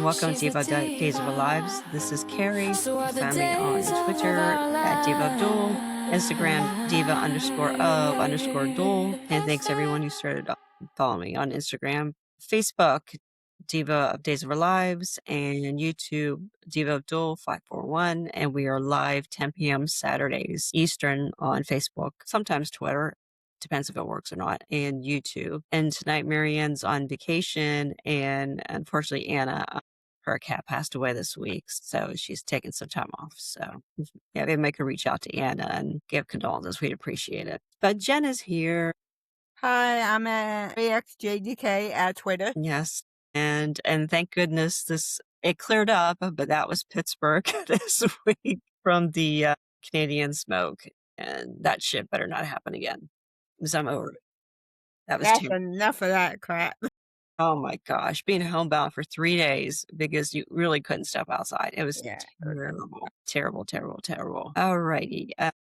welcome to Diva of Days of Our Lives. This is Carrie. You can find me on Twitter at Diva of DOOL, Instagram Diva_of_DOOL, and thanks everyone who started following me on Instagram, Facebook, Diva of Days of Our Lives, and YouTube, Diva of DOOL 541, and we are live 10 p.m. Saturdays Eastern on Facebook, sometimes Twitter. Depends if it works or not, and YouTube. And tonight, Marianne's on vacation, and unfortunately, Anna, her cat passed away this week, so she's taking some time off. So, yeah, maybe I could reach out to Anna and give condolences. We'd appreciate it. But Jen is here. Hi, I'm at AXJDK at Twitter. Yes, and thank goodness it cleared up, but that was Pittsburgh this week from the Canadian smoke, and that shit better not happen again. Because I'm over it. That was That's enough of that crap. Oh my gosh, being homebound for 3 days because you really couldn't step outside. It was terrible, terrible, terrible, terrible. All righty.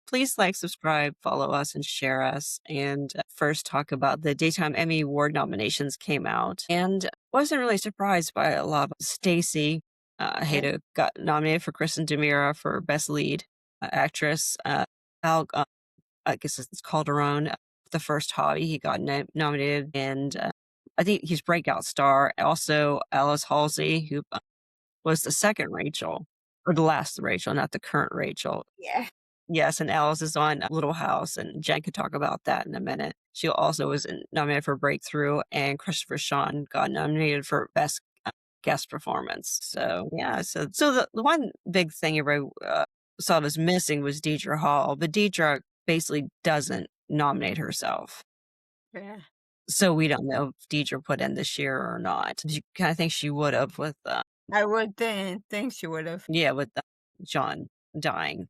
Please like, subscribe, follow us, and share us. And first talk about the Daytime Emmy Award nominations came out. And wasn't really surprised by a lot of Stacey Hayda got nominated for Kristen DeMira for Best Lead Actress. Al, I guess it's Calderon, The First Hobby, he got nominated, and I think he's breakout star. Also, Alice Halsey, who was the second Rachel, or the last Rachel, not the current Rachel. Yeah. Yes, and Alice is on Little House, and Jen could talk about that in a minute. She also was nominated for Breakthrough, and Christopher Sean got nominated for Best Guest Performance. So, yeah, so the one big thing everybody saw was missing was Deidre Hall, but Deidre basically doesn't nominate herself. Yeah. So we don't know if Deidre put in this year or not. You kind of think she would have with I would think she would have. Yeah, with John dying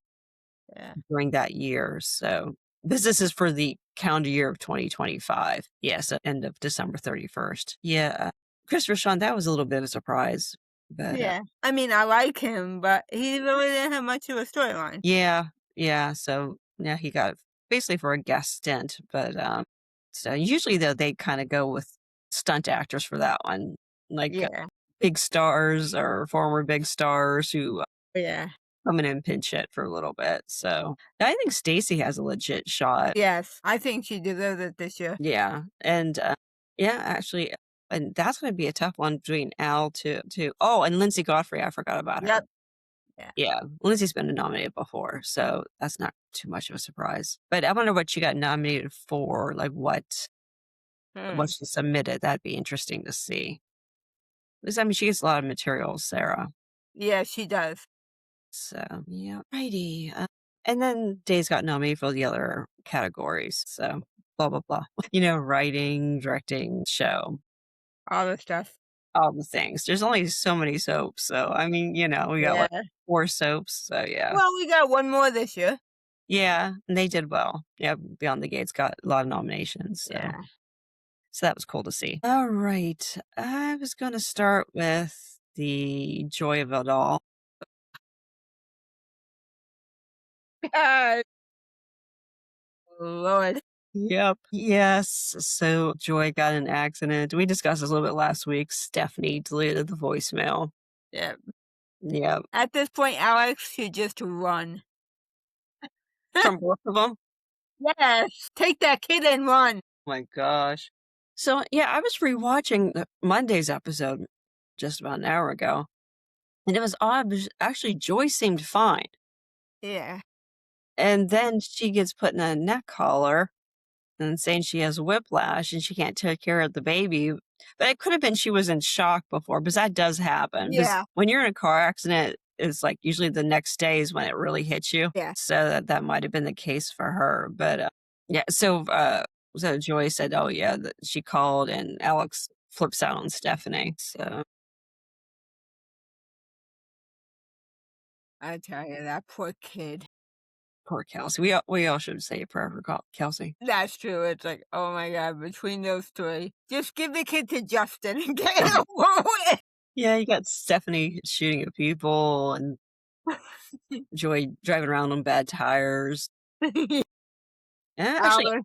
during that year. So this is for the calendar year of 2025. Yes, end of December 31st. Yeah. Christopher Sean, that was a little bit of a surprise. But yeah. I mean, I like him, but he really didn't have much of a storyline. Yeah. So yeah, he got basically for a guest stint, but so usually though they kind of go with stunt actors for that one, like big stars or former big stars who come in and pinch it for a little bit. So I think Stacey has a legit shot. Yes, I think she deserves it this year. Yeah, and actually, and that's going to be a tough one between Al to and Lindsay Godfrey. I forgot about her. Yeah, Lindsay's been nominated before, so that's not too much of a surprise. But I wonder what she got nominated for, like what she submitted. That'd be interesting to see. Because, I mean, she gets a lot of material, Sarah. Yeah, she does. So, yeah, righty. And then Days got nominated for the other categories. So, blah, blah, blah. Writing, directing, show. All the stuff. All the things. There's only so many soaps. So, I mean, we got 4 soaps. So, yeah. Well, we got one more this year. Yeah, and they did well. Yeah, Beyond the Gates got a lot of nominations. So that was cool to see. All right. I was going to start with the Joy of It All. Lord. Yep. Yes. So Joy got in an accident. We discussed this a little bit last week. Stephanie deleted the voicemail. Yep. Yep. At this point, Alex should just run. From both of them? Yes. Take that kid and run. Oh my gosh. So, yeah, I was rewatching Monday's episode just about an hour ago. And it was odd. Actually, Joy seemed fine. Yeah. And then she gets put in a neck collar and saying she has whiplash and she can't take care of the baby. But it could have been she was in shock before, because that does happen. Yeah. When you're in a car accident, it's like usually the next day is when it really hits you. Yeah. So that might have been the case for her. But yeah, so Joy said, oh yeah, that she called and Alex flips out on Stephanie. So I tell you, that poor kid. Poor Kelsey. We all should say a prayer for Kelsey. That's true. It's like, oh my God, between those three, just give the kid to Justin and get it over with. Yeah, you got Stephanie shooting at people and Joy driving around on bad tires. Actually,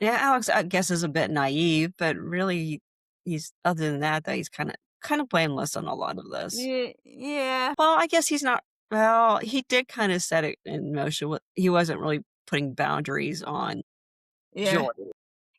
Alex, I guess, is a bit naive, but really, he's other than that, though, he's kind kind of blameless on a lot of this. Yeah. Well, I guess he's not. Well, he did kind of set it in motion. He wasn't really putting boundaries on Yeah. Joy.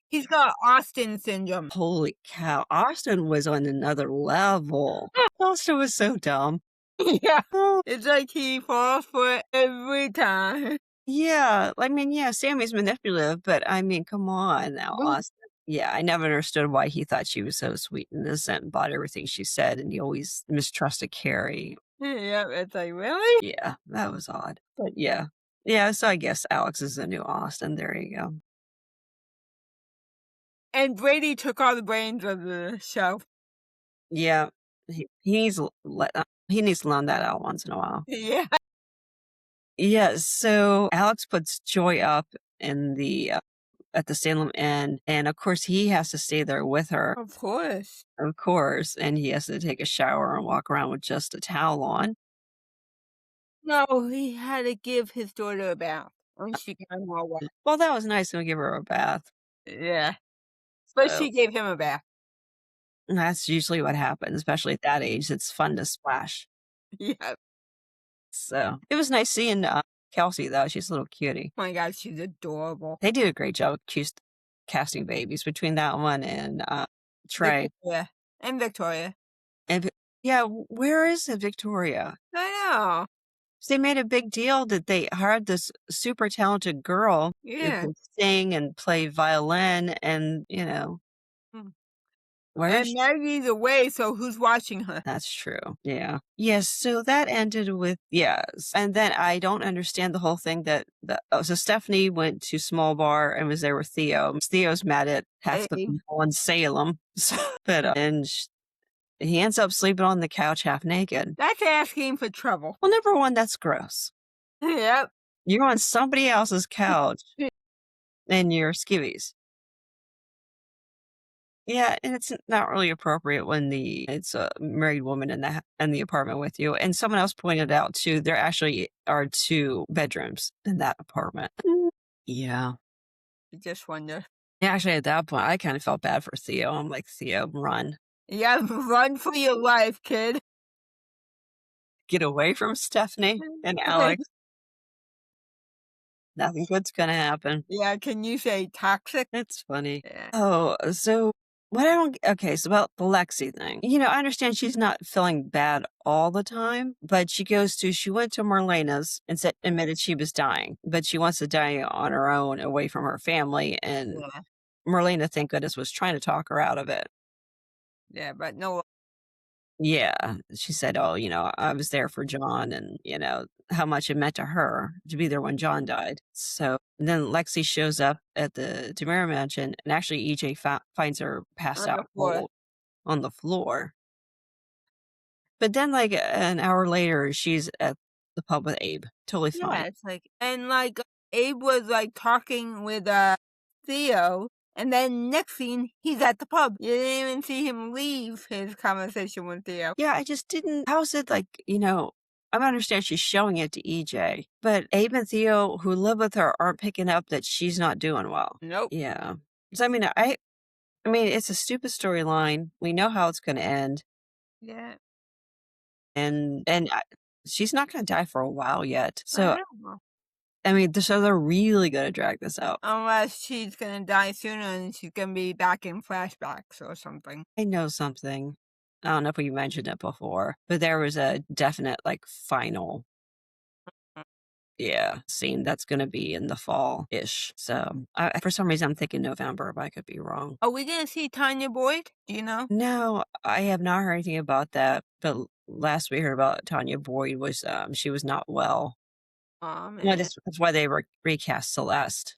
He's got Austin syndrome. Holy cow. Austin was on another level. Austin was so dumb. Yeah. Oh, It's like he falls for it every time. yeah. I mean, yeah, Sammy's manipulative, but I mean, come on now, Austin. Yeah, I never understood why he thought she was so sweet and innocent and bought everything she said, and he always mistrusted Carrie. Yeah, it's like, really? Yeah, that was odd. But yeah. Yeah, so I guess Alex is the new Austin. There you go. And Brady took all the brains of the show. Yeah. He needs he needs to learn that out once in a while. Yeah. Yeah, so Alex puts Joy up in the at the Salem Inn, and of course he has to stay there with her, Of course. and he has to take a shower and walk around with just a towel on. No, he had to give his daughter a bath. And she got more wet. Well, that was nice to give her a bath. Yeah. But So she gave him a bath. that's usually what happens, especially at that age. It's fun to splash. Yeah. So it was nice seeing Kelsey though. She's a little cutie. Oh my God, she's adorable. They do a great job of casting babies between that one and Trey. Yeah. And Victoria. And yeah, where is Victoria? I know. They made a big deal that they hired this super talented girl who Yeah. can sing and play violin, and where is And Maggie's away, so who's watching her? That's true. Yeah. Yes. So that ended with yes, and then I don't understand the whole thing so Stephanie went to Small Bar and was there with Theo. Theo's mad at half the Hey. people in Salem, but he ends up sleeping on the couch half naked. That's asking for trouble. Well, number one, that's gross. Yep. You're on somebody else's couch in your skivvies. Yeah, and it's not really appropriate when it's a married woman in the apartment with you. And someone else pointed out too, there actually are 2 bedrooms in that apartment. Yeah. I just wonder. Yeah, actually at that point I kind of felt bad for Theo. I'm like, Theo, run. Yeah, run for your life, kid. Get away from Stephanie and Alex. Nothing good's gonna happen. Yeah, can you say toxic? It's funny. Yeah. Oh, so what I don't okay, so about the Lexie thing. I understand she's not feeling bad all the time, but she went to Marlena's and admitted she was dying, but she wants to die on her own away from her family. And Yeah. Marlena, thank goodness, was trying to talk her out of it. Yeah, but no. Yeah. She said, oh, I was there for John and, how much it meant to her to be there when John died. So then Lexie shows up at the Tamara mansion, and actually EJ finds her passed On the out floor. cold on the floor. But then, like, an hour later, she's at the pub with Abe. Totally Yeah, fine. it's like, and like Abe was like talking with Theo, and then next scene he's at the pub. You didn't even see him leave his conversation with Theo. Yeah, I just didn't. How's it like, I understand she's showing it to EJ, but Abe and Theo, who live with her, aren't picking up that she's not doing well. Nope. Yeah. So, I mean, it's a stupid storyline. We know how it's going to end. Yeah. And she's not going to die for a while yet. I So, know. so they're really going to drag this out. Unless she's gonna die sooner and she's gonna be back in flashbacks or something. I know something. I don't know if we mentioned it before, but there was a definite, like, final scene that's going to be in the fall-ish. So, for some reason, I'm thinking November, but I could be wrong. Are we gonna see Tanya Boyd? Do you know? No, I have not heard anything about that. But last we heard about Tanya Boyd was she was not well. Man. That's why they recast Celeste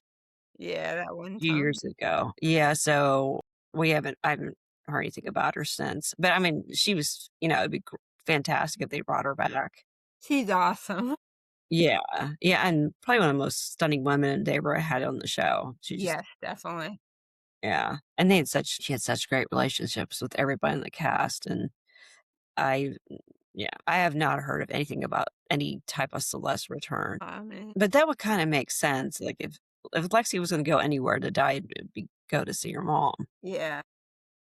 Yeah, that one a few years ago. Yeah, so I haven't heard anything about her since. But I mean, she was, it'd be fantastic if they brought her back. She's awesome. Yeah, and probably one of the most stunning women they ever had on the show. Yes, definitely. Yeah, and she had such great relationships with everybody in the cast, and I have not heard of anything about any type of Celeste return. But that would kind of make sense. Like if Lexie was going to go anywhere to die, it'd be go to see her mom. Yeah.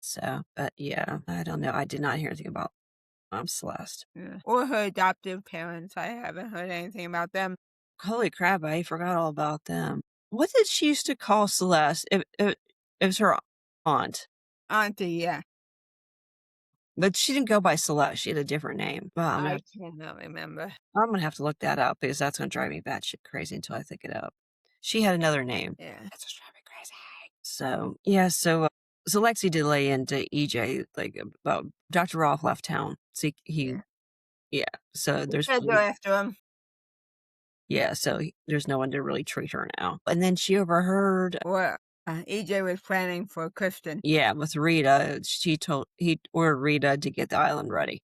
So, but yeah, I don't know. I did not hear anything about Celeste. Yeah. Or her adoptive parents. I haven't heard anything about them. Holy crap, I forgot all about them. What did she used to call Celeste? It was her aunt. Auntie, yeah. But she didn't go by Celeste. She had a different name. Well, I cannot remember. I'm gonna have to look that up because that's gonna drive me batshit crazy until I think it up. She had another name. Yeah. That's what's driving me crazy. So yeah, so Lexie did lay into EJ like about Dr. Rolfe left town. So he yeah. So there's Gotta go after him. yeah, so there's no one to really treat her now. And then she overheard Well, EJ was planning for Kristen. yeah, with Rita. He ordered Rita to get the island ready.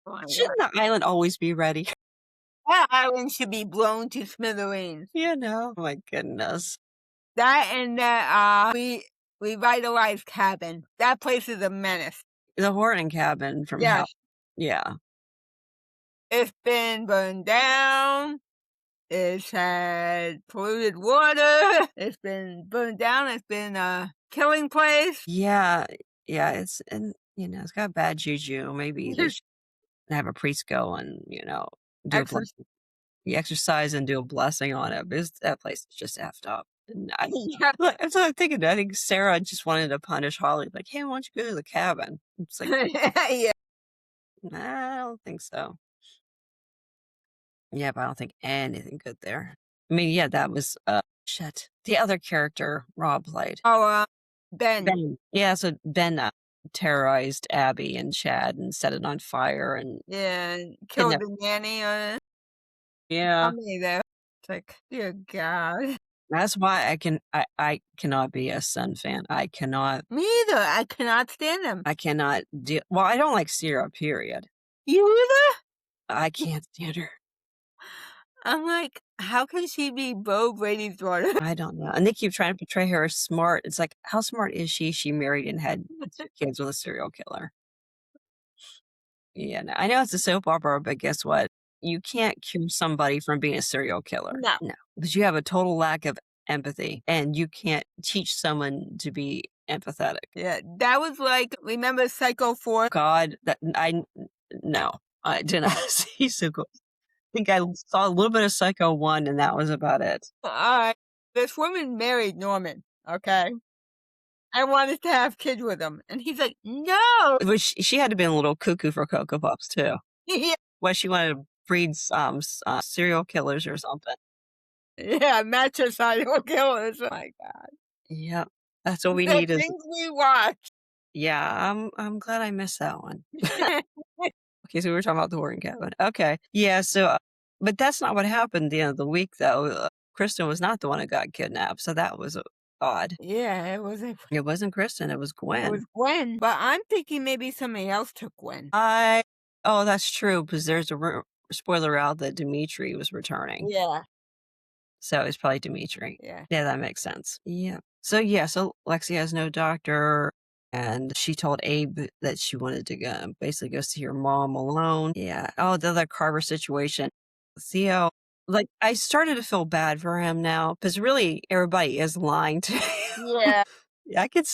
Oh my God. Shouldn't the island always be ready? That island should be blown to smithereens. You know? Oh my goodness. That and that revitalized cabin. That place is a menace. The Horton cabin from Yeah. hell. Yeah. It's been burned down. It's had polluted water. It's been burned down. It's been a killing place. Yeah. Yeah. And it's got bad juju. Maybe they should have a priest go and, do a blessing. You exercise and do a blessing on it because that place is just effed up. And Yeah. that's what I'm thinking. I think Sarah just wanted to punish Holly. Like, hey, why don't you go to the cabin? It's like, Yeah. I don't think so. Yeah, but I don't think anything good there. I mean, yeah, that was shit. The other character Rob played. Oh, Ben. Ben. Yeah, so Ben terrorized Abby and Chad and set it on fire and Yeah, killed the nanny. yeah. There. It's like, dear God. That's why I cannot be a Sun fan. I cannot. Me either. I cannot stand them. I cannot deal. Well, I don't like Sierra. Period. You either? I can't stand her. I'm like, how can she be Bo Brady's daughter? I don't know. And they keep trying to portray her as smart. It's like, how smart is she? She married and had 2 kids with a serial killer. Yeah, no, I know it's a soap opera, but guess what? You can't cure somebody from being a serial killer. No. But you have a total lack of empathy, and you can't teach someone to be empathetic. Yeah, that was like, remember Psycho 4? God, no, I did not see Psycho. I think I saw a little bit of Psycho 1, and that was about it. This woman married Norman, okay? I wanted to have kids with him. And he's like, no. But she had to be a little cuckoo for Cocoa Puffs, too. Yeah. Well, she wanted to breed serial killers or something. Yeah, matcha serial killers. Oh my God. Yep. That's what we The need is things we watch. yeah, I'm glad I missed that one. Okay, so we were talking about the Horton cabin. Okay. Yeah, so but that's not what happened at the end of the week, though. Kristen was not the one who got kidnapped, so that was odd. Yeah, It wasn't Kristen, it was Gwen. It was Gwen. But I'm thinking maybe somebody else took Gwen. Oh, that's true, because there's a spoiler out that Dimitri was returning. Yeah. So it's probably Dimitri. Yeah. Yeah, that makes sense. Yeah. So Lexie has no doctor, and she told Abe that she wanted to basically go see her mom alone. Yeah. Oh, the other Carver situation. Theo, like, I started to feel bad for him now because really everybody is lying to him. Yeah. I could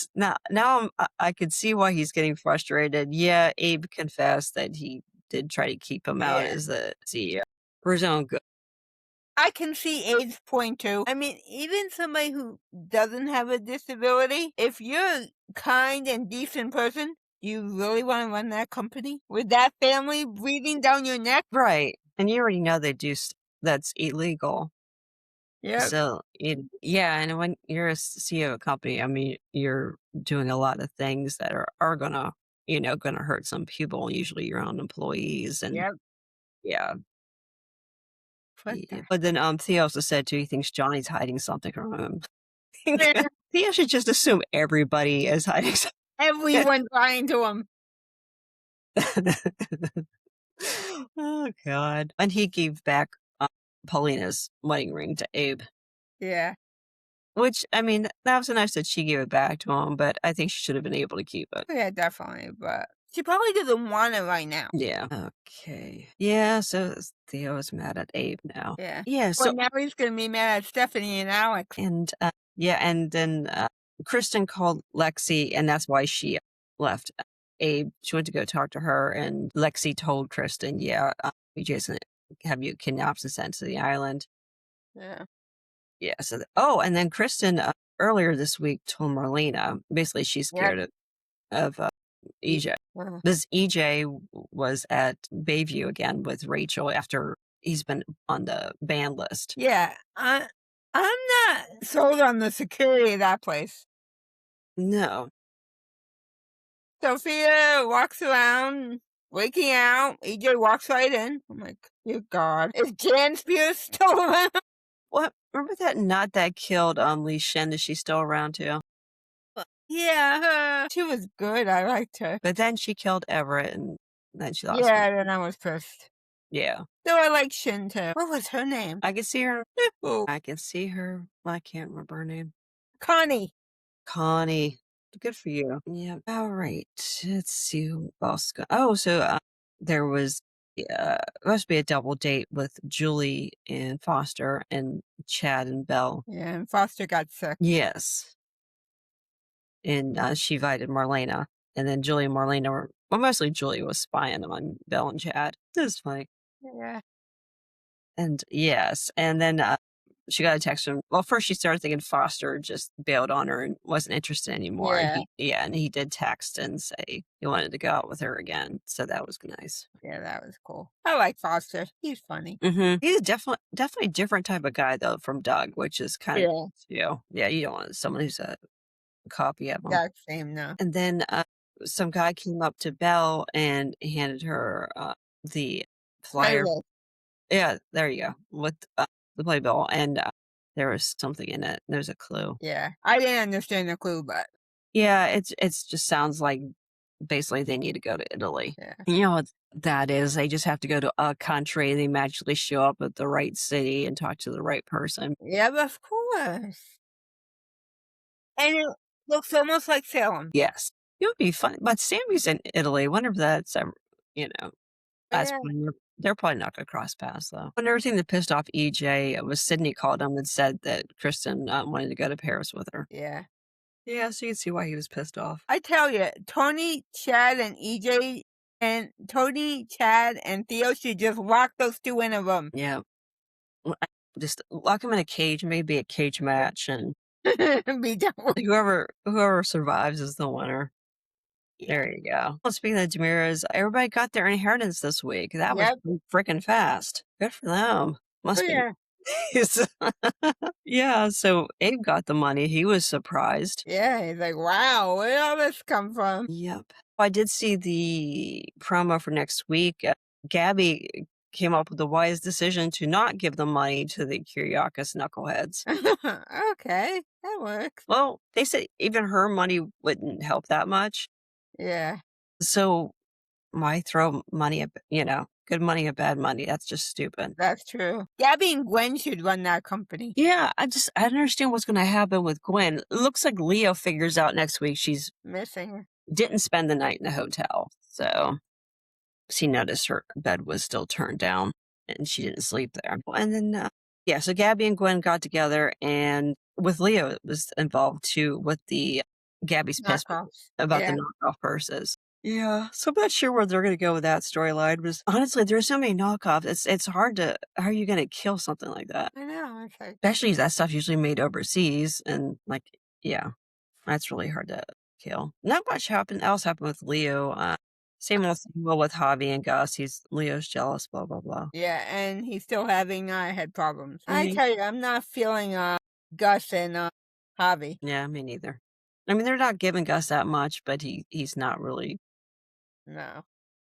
I could see why he's getting frustrated. Yeah, Abe confessed that he did try to keep him out as the CEO for his own good. I can see Abe's point too. I mean, even somebody who doesn't have a disability, if you're a kind and decent person, you really want to run that company with that family breathing down your neck? Right. And you already know they do that's illegal. Yeah. So, yeah, and when you're a CEO of a company, I mean, you're doing a lot of things that are gonna, gonna hurt some people, usually your own employees, and yeah. But then Theo also said too, he thinks Johnny's hiding something from him. Theo should just assume everybody is hiding something. Everyone's lying to him. Oh God! And he gave back Paulina's wedding ring to Abe. Yeah. Which, I mean, that was nice that she gave it back to him, but I think she should have been able to keep it. Yeah, definitely. But she probably doesn't want it right now. Yeah. Okay. Yeah, so Theo is mad at Abe now. Yeah. Yeah, so now he's going to be mad at Stephanie and Alex. And, and then Kristen called Lexie, and that's why she left Abe. She went to go talk to her, and Lexie told Kristen, "Yeah, Jason have you kidnapped and sent to the island." Yeah. Yeah. So, and then Kristen earlier this week told Marlena basically she's Yep. scared of EJ. Uh, This EJ was at Bayview again with Rachel after he's been on the ban list. yeah. I'm not sold on the security of that place. No. Sophia walks around, waking out. EJ walks right in. I'm like, dear God. Is Jan Spears still around? What? Remember that nut that killed Lee Shen? Is she still around too? Yeah, she was good. I liked her. But then she killed Everett, and then she lost. Yeah, then I was pissed. Yeah. So I like Shin too. What was her name? I can see her. Oh, I can see her. I can't remember her name. Connie. Connie. Good for you. Yeah. All right. Let's see who else. So there was must be a double date with Julie and Foster and Chad and Belle. Yeah, and Foster got sick. Yes. And she invited Marlena. And then Julie and Marlena were, well, mostly Julie was spying on Belle and Chad. It was funny. Yeah. And yes. And then she got a text from, well, first she started thinking Foster just bailed on her and wasn't interested anymore. Yeah. And he did text and say he wanted to go out with her again. So that was nice. Yeah, that was cool. I like Foster. He's funny. Mm-hmm. He's definitely a different type of guy, though, from Doug, which is kind of, Yeah. yeah, you don't want someone who's a copy of him. Exact same, no. And then some guy came up to Belle and handed her the flyer. Playlist. Yeah, there you go. With the playbill, and there was something in it. There's a clue. Yeah, I didn't understand the clue, but Yeah, it's just sounds like basically they need to go to Italy. yeah. You know what that is? They just have to go to a country, and they magically show up at the right city and talk to the right person. Yeah, of course. And it looks almost like Salem. Yes, it would be fun. But Sammy's in Italy. I wonder if that's ever, that's Yeah. when they're probably not going to cross paths, though. And everything that pissed off EJ was Sydney called him and said that Kristen wanted to go to Paris with her. Yeah. Yeah, so you can see why he was pissed off. I tell you, Tony, Chad, and EJ, and Tony, Chad, and Theo should just lock those two in a room. Yeah. Just lock them in a cage, maybe a cage match, and Be done with whoever survives is the winner. Yeah. There you go. Well, speaking of Demiras, everybody got their inheritance this week. That was freaking fast. Good for them. Must be. Yeah. Yeah, so Abe got the money. He was surprised. Yeah, he's like, wow, where did all this come from? Yep. I did see the promo for next week. Gabby came up with the wise decision to not give the money to the Kyriakis knuckleheads. Okay, that works. Well, they said even her money wouldn't help that much. Yeah. So why throw money at, good money at bad money? That's just stupid. That's true. Gabby and Gwen should run that company. Yeah, I don't understand what's going to happen with Gwen. It looks like Leo figures out next week she's missing her. Didn't spend the night in the hotel. So she noticed her bed was still turned down and she didn't sleep there. And then, so Gabby and Gwen got together, and with Leo it was involved too with the Gabby's pissed about the knockoff purses. Yeah, so I'm not sure where they're going to go with that storyline. Because honestly, there's so many knockoffs. It's hard to. How are you going to kill something like that? I know. Okay. Especially that stuff usually made overseas, and that's really hard to kill. Not much else happened with Leo. Same with Javi and Gus. Leo's jealous. Blah blah blah. Yeah, and he's still having head problems. I tell you, I'm not feeling Gus and Javi. Yeah, me neither. I mean, they're not giving Gus that much, but he's not really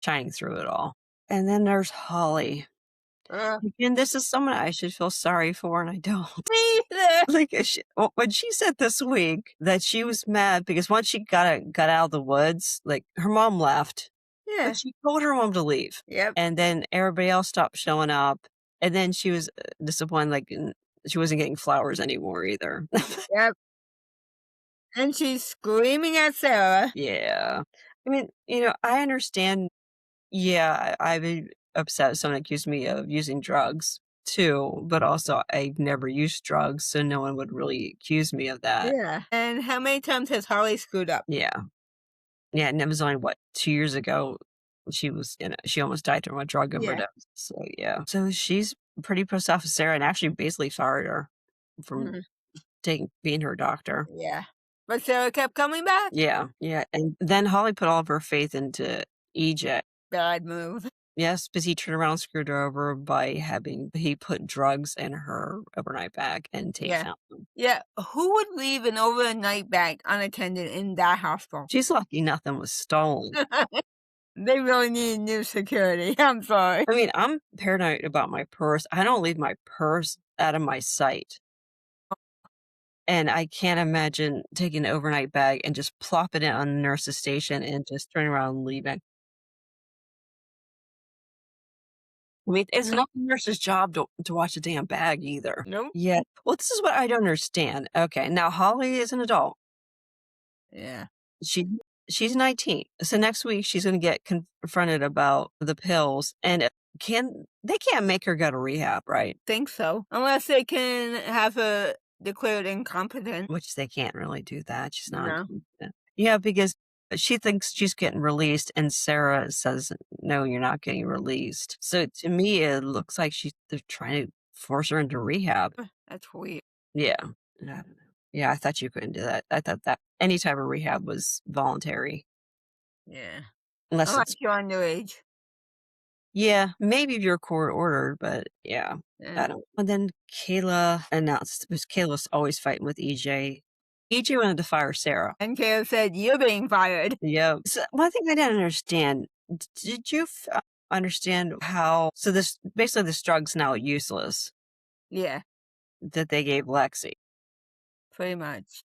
shining through it all. And then there's Holly. Again, this is someone I should feel sorry for, and I don't. Me either. Like when she said this week that she was mad because once she got out of the woods, like her mom left. Yeah. But she told her mom to leave. Yep. And then everybody else stopped showing up, and then she was disappointed, like she wasn't getting flowers anymore either. Yep. And she's screaming at Sarah. Yeah. I mean, I understand. Yeah, I've been upset if someone accused me of using drugs too, but also I've never used drugs, so no one would really accuse me of that. Yeah. And how many times has Holly screwed up? Yeah. Yeah, and it was only, what, 2 years ago she almost died from a drug Yeah. overdose, so, yeah. So she's pretty pissed off with Sarah and actually basically fired her from Mhm. being her doctor. Yeah. But Sarah kept coming back? Yeah, yeah, and then Holly put all of her faith into EJ. Bad move. Yes, because he turned around and screwed her over by he put drugs in her overnight bag and Yeah. found them. Yeah. Who would leave an overnight bag unattended in that hospital? She's lucky nothing was stolen. They really need new security. I'm sorry. I mean, I'm paranoid about my purse. I don't leave my purse out of my sight. And I can't imagine taking an overnight bag and just plopping it on the nurse's station and just turning around and leaving. I mean, it's not the nurse's job to watch a damn bag either. Nope. Yeah. Well, this is what I don't understand. Okay, now Holly is an adult. Yeah. She she's 19. So next week she's gonna get confronted about the pills, and they can't make her go to rehab, right? Think so. Unless they can have her declared incompetent. Which they can't really do that. She's not No. incompetent. Yeah, because she thinks she's getting released, and Sarah says, "No, you're not getting released." So to me, it looks like they're trying to force her into rehab. That's weird. Yeah. I don't know. Yeah, I thought you couldn't do that. I thought that any type of rehab was voluntary, Yeah. unless Unless it's you're underage. yeah, maybe if you're court ordered, but yeah, Yeah. I don't. And then Kayla announced because Kayla's always fighting with EJ. EJ wanted to fire Sarah. And Kayla said, "You're being fired." Yeah. So one thing I didn't understand, did you understand how, so this drug's now useless Yeah, that they gave Lexie? pretty much.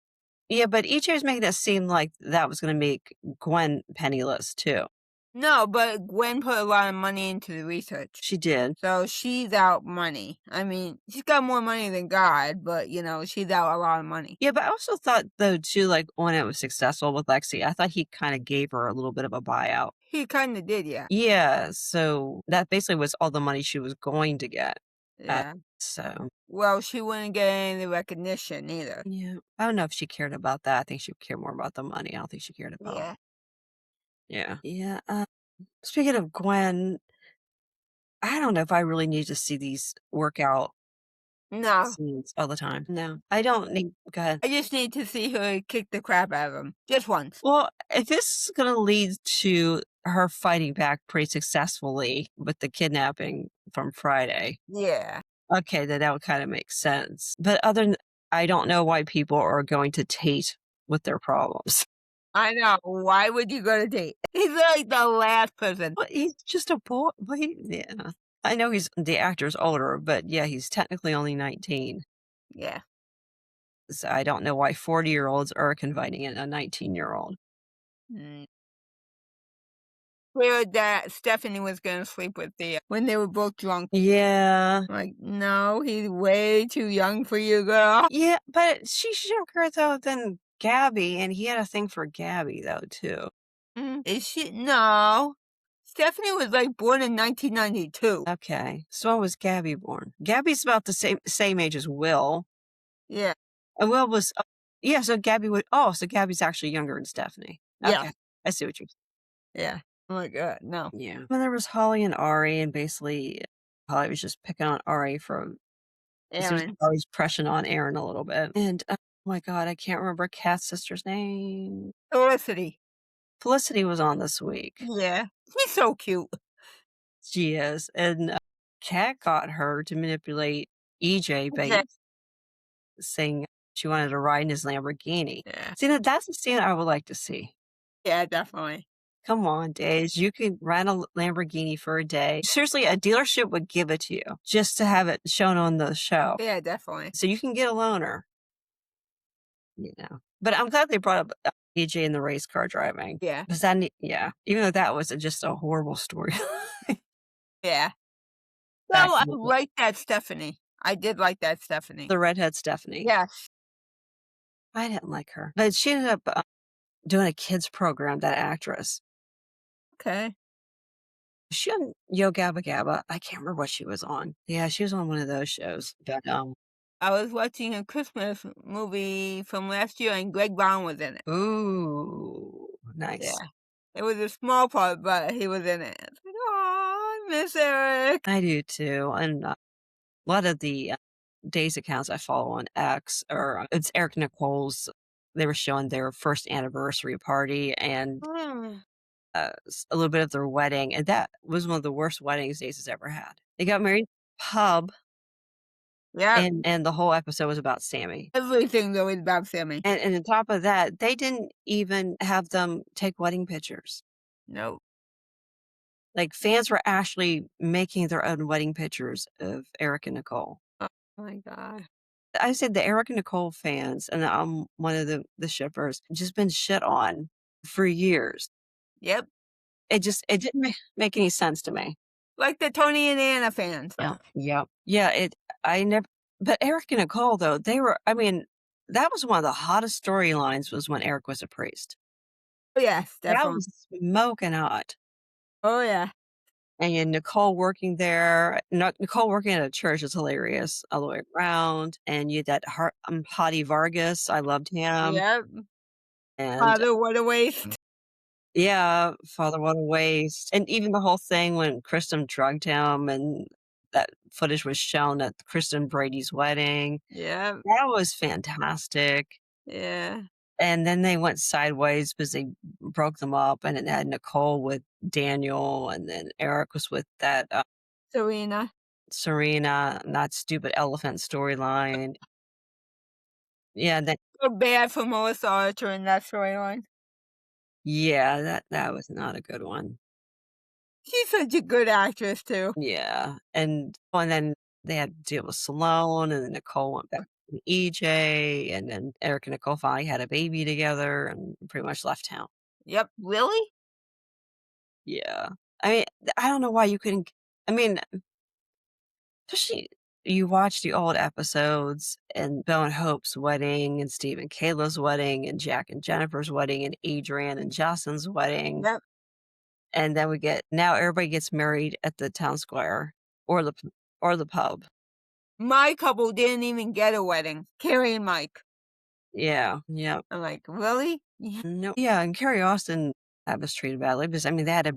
Yeah, but EJ was making it seem like that was going to make Gwen penniless too. No, but Gwen put a lot of money into the research. She did. So she's out money. I mean, she's got more money than God, but, she's out a lot of money. Yeah, but I also thought though too, like when it was successful with Lexie, I thought he kind of gave her a little bit of a buyout. He kind of did, yeah. Yeah, so that basically was all the money she was going to get. Yeah. So Well, she wouldn't get any recognition either. yeah, I don't know if she cared about that. I think she cared more about the money. I don't think she cared about. Yeah. Yeah, yeah. Speaking of Gwen, I don't know if I really need to see these workout No. scenes all the time. No, I don't need. Go ahead. I just need to see her kick the crap out of him. Just once. Well, if this is going to lead to her fighting back pretty successfully with the kidnapping from Friday, Yeah. okay, then that would kind of make sense. But I don't know why people are going to Tate with their problems. I know. Why would you go to date? He's like the last person. But he's just a boy. Yeah. I know the actor's older, but yeah, he's technically only 19. Yeah. So I don't know why 40-year-olds are confiding in a 19-year-old. Mm. Clear that Stephanie was gonna sleep with Theo when they were both drunk. Yeah. Like, no, he's way too young for you, girl. Yeah, but she's younger though than Gabby, and he had a thing for Gabby though too. Is she? No. Stephanie was like born in 1992. Okay, so when was Gabby born? Gabby's about the same age as Will. Yeah. And Will was yeah. So Gabby would. Oh, so Gabby's actually younger than Stephanie. Yeah. Okay, I see what you're. Yeah. Oh my God, no. Yeah. When there was Holly and Ari, and basically Holly was just picking on Ari from. Aaron. Always pressing on Aaron a little bit. And oh my God, I can't remember Kat's sister's name. Felicity. Felicity was on this week. Yeah. She's so cute. She is. And Kat got her to manipulate EJ by Okay. saying she wanted to ride in his Lamborghini. Yeah. See, that's a scene I would like to see. Yeah, definitely. Come on, Days. You can rent a Lamborghini for a day. Seriously, a dealership would give it to you just to have it shown on the show. Yeah, definitely. So you can get a loaner. But I'm glad they brought up EJ in the race car driving. Yeah. Because yeah, even though that was just a horrible story. Yeah. No, I like that Stephanie. I did like that Stephanie. The redhead Stephanie. Yes. I didn't like her. But she ended up doing a kids program, that actress. Okay. She on Yo Gabba Gabba. I can't remember what she was on. Yeah, she was on one of those shows. But I was watching a Christmas movie from last year, and Greg Brown was in it. ooh, Yeah. nice. It was a small part, but he was in it. It's like, "Aw, I miss Eric." I do too. And a lot of the Days accounts I follow on X or it's Eric Nicole's. They were showing their first anniversary party and Mm. a little bit of their wedding, and that was one of the worst weddings Days has ever had. They got married in a pub, Yep. and the whole episode was about Sammy. Everything though is about Sammy. And on top of that, they didn't even have them take wedding pictures. Nope. Like, fans were actually making their own wedding pictures of Eric and Nicole. Oh my god. I said the Eric and Nicole fans, and I'm one of the shippers, just been shit on for years. Yep. It didn't make any sense to me. Like the Tony and Anna fans. Yeah. Yep. Yeah, I never but Eric and Nicole, though, they were I mean, that was one of the hottest storylines was when Eric was a priest. Oh, yes, That definitely. was smoking hot. Oh, yeah. And Nicole working there Nicole working at a church is hilarious all the way around, and you had that Hottie Vargas, I loved him, Yep. and Father, what a waste. yeah, Father, what a waste, and even the whole thing when Kristen drugged him and that footage was shown at Kristen Brady's wedding. Yep. That was fantastic, Yeah. and then they went sideways because they broke them up, and it had Nicole with Daniel, and then Eric was with that, Serena. Serena, and that stupid elephant storyline. Yeah, that So bad for Melissa Archer in that storyline. yeah, that was not a good one. She's such a good actress, too. Yeah, and then they had to deal with Salone, and then Nicole went back to EJ, and then Eric and Nicole finally had a baby together and pretty much left town. Yep. Really? Yeah. I mean, I don't know why you couldn't I mean, especially you watch the old episodes and Belle and Hope's wedding and Steve and Kayla's wedding and Jack and Jennifer's wedding and Adrian and Justin's wedding. Yep. And then we get now everybody gets married at the town square or the pub. My couple didn't even get a wedding. Carrie and Mike. Yeah, yeah. I'm like, really? Yeah. No yeah, and Carrie Austin that was treated badly because, I mean, they had a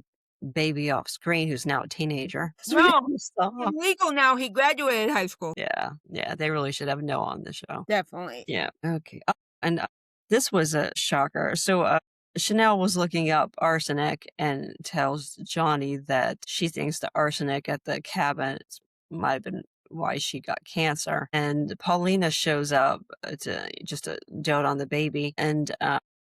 baby off screen who's now a teenager. It's No, really soft. he's legal now. He graduated high school. Yeah, yeah, they really should have Noah on the show. Definitely. Yeah, okay. And, this was a shocker. So, Chanel was looking up arsenic and tells Johnny that she thinks the arsenic at the cabin might have been why she got cancer. And Paulina shows up to just to dote on the baby, and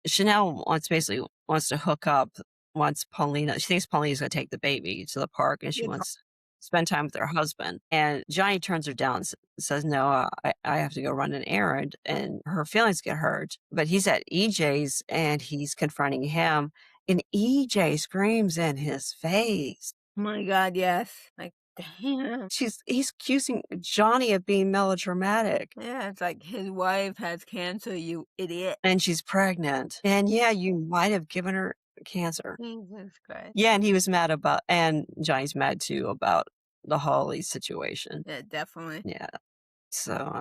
Chanel basically wants to hook up. Wants Paulina. She thinks Paulina's gonna take the baby to the park, and she Yeah. wants to spend time with her husband. And Johnny turns her down, says, "No, I have to go run an errand," and her feelings get hurt. But he's at EJ's, and he's confronting him, and EJ screams in his face. Oh my God, yes. Like, damn. He's accusing Johnny of being melodramatic. Yeah, it's like his wife has cancer, you idiot. And she's pregnant. And yeah, you might have given her cancer. Jesus Christ. Yeah, and he was mad about and Johnny's mad too about the Holly situation. Yeah, definitely. Yeah. So,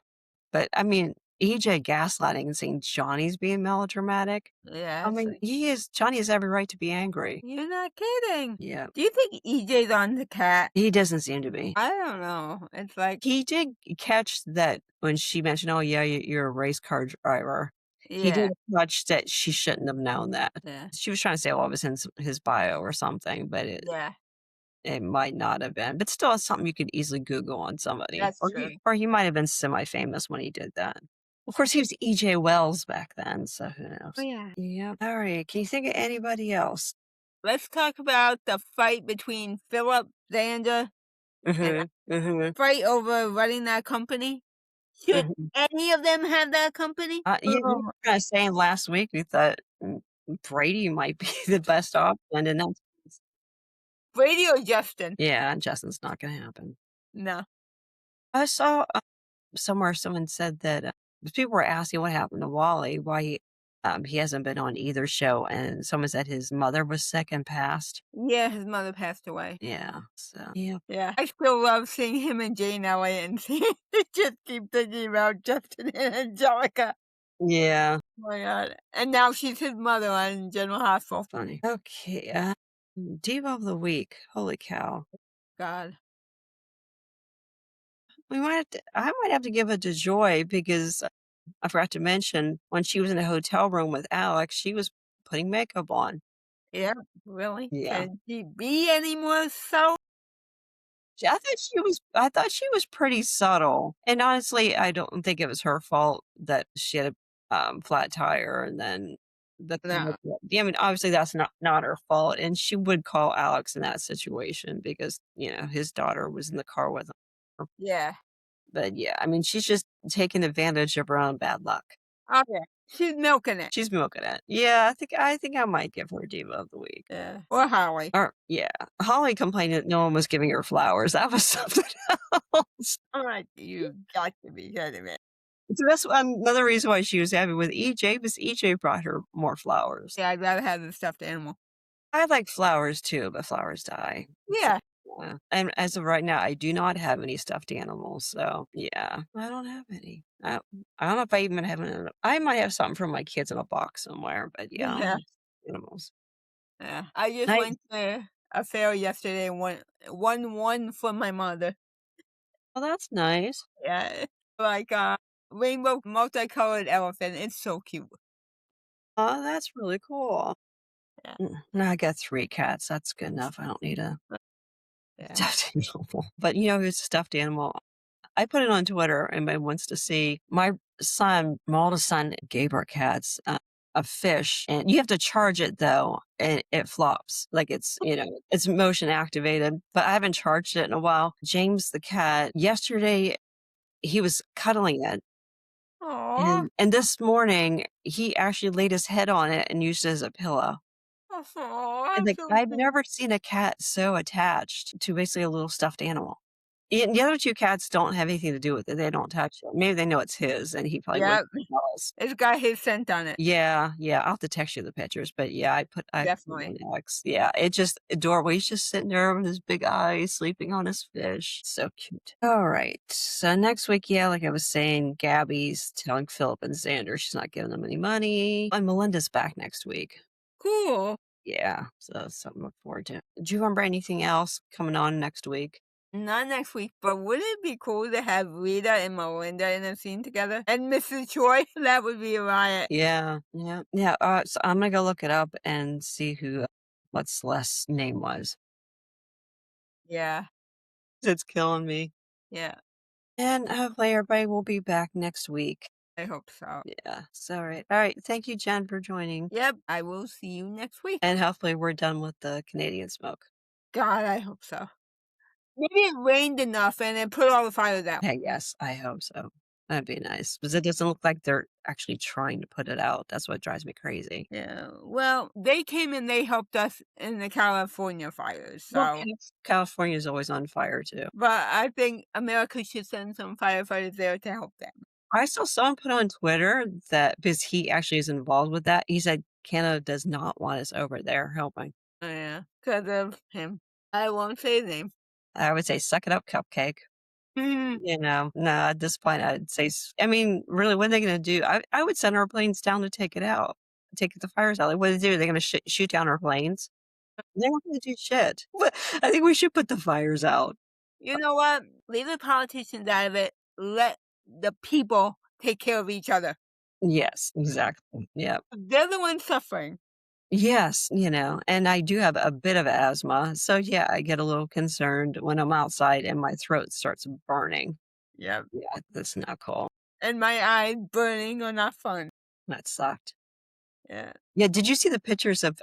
but I mean, EJ gaslighting and saying Johnny's being melodramatic. Yeah. I it's mean, like, Johnny has every right to be angry. you're not kidding. Yeah. Do you think EJ's on the cat? He doesn't seem to be. I don't know. It's like, He did catch that when she mentioned, "Oh, yeah, you're a race car driver." He yeah, did catch that she shouldn't have known that. yeah, She was trying to say, "Oh, it was in his bio or something," but yeah. it might not have been. But still, it's something you could easily Google on somebody, That's true. or he might have been semi-famous when he did that. Of course, he was EJ Wells back then, so who knows? Oh, yeah. Yeah. All right. Can you think of anybody else? Let's talk about the fight between Philip, Xander, and fight over running that company. Should Mhm. any of them have that company? You were kinda saying last week we thought, Brady might be the best option, and that's Brady or Justin? yeah, Justin's not gonna happen. No. I saw, somewhere someone said that, people were asking what happened to Wally, why He hasn't been on either show, and someone said his mother was sick and passed. Yeah, his mother passed away. Yeah, so yeah. Yeah, I still love seeing him and Jane Elliott and seeing just keep thinking about Justin and Angelica. Yeah. Oh my god, and now she's his mother on General Hospital. Funny. Okay, Diva of the Week. Holy cow. God. I might have to give it to Joy because I forgot to mention when she was in a hotel room with Alex, she was putting makeup on. Yeah, really? Yeah. Could she be any more so? I thought she was pretty subtle, and honestly, I don't think it was her fault that she had a, flat tire and then No. yeah, I mean, obviously, that's not her fault, and she would call Alex in that situation because, his daughter was in the car with her. Yeah. But, yeah, I mean, she's just taking advantage of her own bad luck. Okay. She's milking it. She's milking it. Yeah, I think I might give her Diva of the Week. Yeah. Or Holly. Or yeah, Holly complained that no one was giving her flowers. That was something else. Alright, you got to be kidding me. So that's another reason why she was happy with EJ, because EJ brought her more flowers. Yeah, I'd rather have the stuffed animal. I like flowers too, but flowers die. So, Yeah. yeah. And as of right now, I do not have any stuffed animals. So yeah, I don't have any. I don't know if I even have any. I might have something for my kids in a box somewhere, but yeah, I don't Yeah. have animals. Yeah. I just I, went to a fair yesterday and won one for my mother. well, that's nice. Yeah. Like rainbow multicolored elephant. It's so cute. Oh, that's really cool. Yeah. No, I got 3 cats. That's good enough. I don't need a Yeah. stuffed animal. But who's a stuffed animal? I put it on Twitter. Anybody wants to see my oldest son, gave our cats a fish, and you have to charge it though, and it flops like it's motion activated. But I haven't charged it in a while. James the cat yesterday he was cuddling it. Aw. And this morning, he actually laid his head on it and used it as a pillow. Aw, And, that's like, so I've cute. never seen a cat so attached to basically a little stuffed animal. And the other 2 cats don't have anything to do with it, they don't touch it. Maybe they know it's his, and he probably Yep. wouldn't tell us. It's got his scent on it. Yeah, yeah, I'll have to text you the pictures, but, yeah, I put Definitely. it on X. Yeah, it's just adorable. He's just sitting there with his big eyes, sleeping on his fish. So cute. Alright, so next week, yeah, like I was saying, Gabby's telling Philip and Xander she's not giving them any money, and Melinda's back next week. Cool. Yeah, so that's something to look forward to. Do you remember anything else coming on next week? Not next week, but would it be cool to have Rita and Melinda in a scene together? And Mrs. Choi? That would be a riot. Yeah, yeah, yeah. So I'm gonna go look it up and see what Celeste's name was. Yeah. It's killing me. Yeah. And hopefully everybody will be back next week. I hope so. Yeah. So, all right. Thank you, Jen, for joining. Yep. I will see you next week. And hopefully we're done with the Canadian smoke. God, I hope so. Maybe it rained enough and it put all the fires out. Hey, yes, I hope so. That'd be nice because it doesn't look like they're actually trying to put it out. That's what drives me crazy. Yeah. Well, they came and they helped us in the California fires. Well, So, California is always on fire too. but I think America should send some firefighters there to help them. I saw someone put on Twitter that because he actually is involved with that, he said Canada does not want us over there helping. Oh, yeah. Because of him. I won't say his name. I would say, suck it up, cupcake. No, at this point, I'd say, I mean, really, what are they going to do? I would send our planes down to take it out, take the fires out. Like, what do they do? They're going to shoot down our planes? They're not going to do shit. But I think we should put the fires out. You know what? Leave the politicians out of it. Let the people take care of each other. Yes, exactly. Yeah. They're the ones suffering. Yes, and I do have a bit of asthma. So, yeah, I get a little concerned when I'm outside and my throat starts burning. Yep. Yeah, that's not cool. And my eyes burning are not fun. That sucked. Yeah. Yeah, did you see the pictures of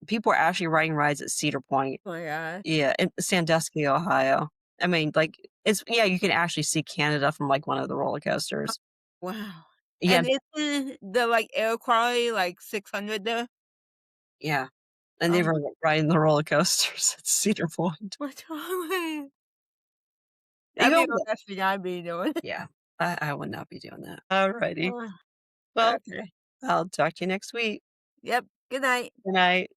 people were actually riding rides at Cedar Point? Oh my God. Yeah, in Sandusky, Ohio. I mean, like, you can actually see Canada from, like, one of the roller coasters. Wow. Yeah, And isn't the air quality like 600 there? yeah, and they Oh, were riding the roller coasters at Cedar Point. what's wrong with it? You That'd be know the last thing I'd be doing. yeah, I would not be doing that. Alrighty. Oh, Well, okay. I'll talk to you next week. Yep. Good night. Good night.